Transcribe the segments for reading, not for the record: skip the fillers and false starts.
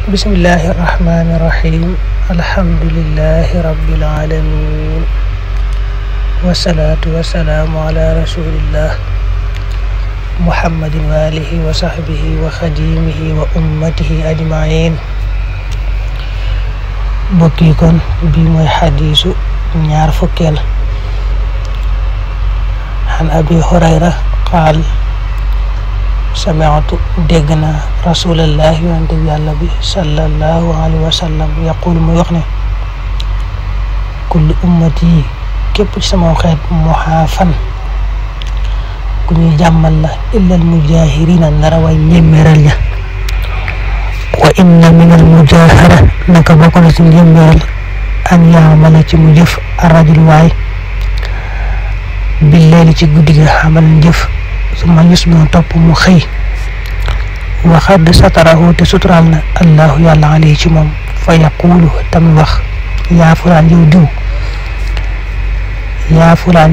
bismillahi irrahmani irrahim alhamdulillahi rabbil alamin wasalaatu wasalaamu ala rasulillah muhammadin wa alihi wa sahbihi wa xadimihi wa ummatihi ajmain. mbokk yi kon bii mooy xadiisu ñaar fukkeel. an abi hurayra qaal sami'tu dégg naa rasulallahi yonent bi yàlla bi sallallahu alayhi wa sallam yaqul muy wax ne kullu ummati képp ci sama xeet muhaafan ku ñuy jàmmal la illal mujahirina ndara way njéeméeral ya wa inna min al mujahara naka bokk na ci njéeméeral an yaamala ci mu jëf arrajul waay billeeli ci guddi gi xamal jëf suma yusbihu topp mu xëy wa xad satarahu te suturaal na allahu yàlla alayhi ci moom fa yaqulu tam wax yaa fulaan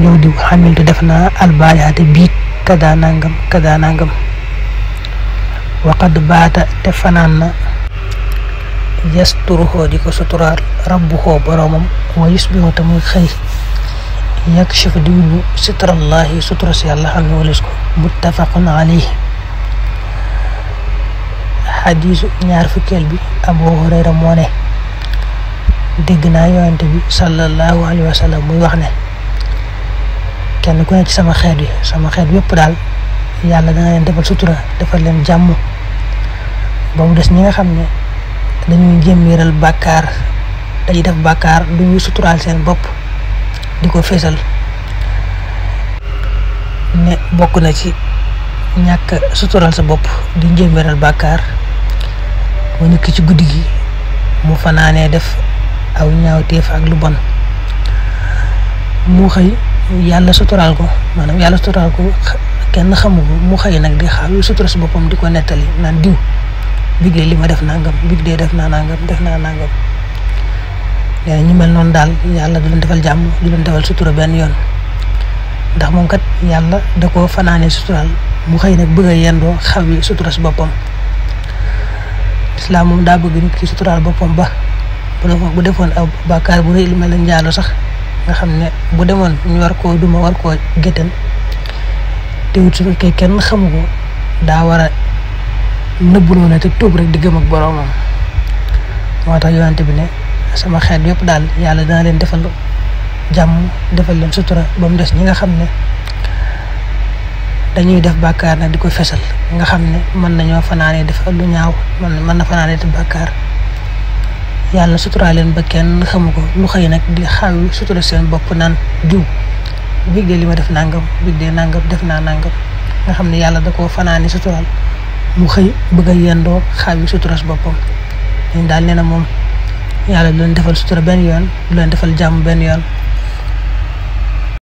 yow diw xamiltu def naa albaarihaate biig kada nangam wa qad baata te fanaan na yasturuhu di ko suturaal rabbuhu boromam wa yusbihu te muy xëy yakshifu di wuñu sitrallahi sutura si yàlla xam ne walis ko muttafaqun alayhi. xadiisu ñaar fukkeel bi Abu Hurayra moo ne dégg naa yonent bi sallallahu alayhi wa sallam muy wax ne kenn ku ne ci sama xeet yëpp daal yàlla dana leen defal sutura defal leen jàmm ba mu des ñi nga xam ne dañuy jëmmiral bàkkaar dañuy def bàkkaar duñuy suturaal seen bopp di ko feesal. ne bokk na ci ñàkk sutural sa bopp di njéeméeral bàkkaar mu nekk ci guddi gi mu fanaanee def aw ñaawteef ak lu bon mu xëy yàlla suturaal ko kenn xamu ko mu xëy nag di xaw sutura si boppam di ko nettali naan diw big de li ma def nangam big de def naa nangam nee na ñu mel noonu daal yàlla du leen defal jàmm du leen defal sutura benn yoon ndax moom kat yàlla da koo fanaanee suturaal mu xëy nag bëgg a yendoo xaw yi sutura si boppam. islaam moom daa bëgg nit ki suturaal boppam ba bu defoon aw bàkkaar bu rëy lu mel ne njaalo sax nga xam ne bu demoon ñu war koo duma war koo géttan teewut su fekkee kenn xamu ko daa war a nëbbu noonu te tuub rek di gëm ak boroomam. moo tax yonent bi ne sama xeet yëpp daal yàlla dana leen defal jàmm defal leen sutura ba mu des ñi nga xam ne dañuy def bàkkaar nag di ko fesal nga xam ne mën nañoo fanaanee def lu ñaaw mën na fanaanee def bàkkaar yàlla sutura leen ba kenn xamu ko lu xëy nag di xawi sutura seen bopp naan diw big de li ma def nangam big de nangam def naa nangam nga xam ne yàlla da koo fanaanee suturaal mu xëy bëgg a yendoo xawi sutura si boppam. ñu daal nee na moom yàlla du leen defal sutura benn yoon du leen defal jàmm benn yoon.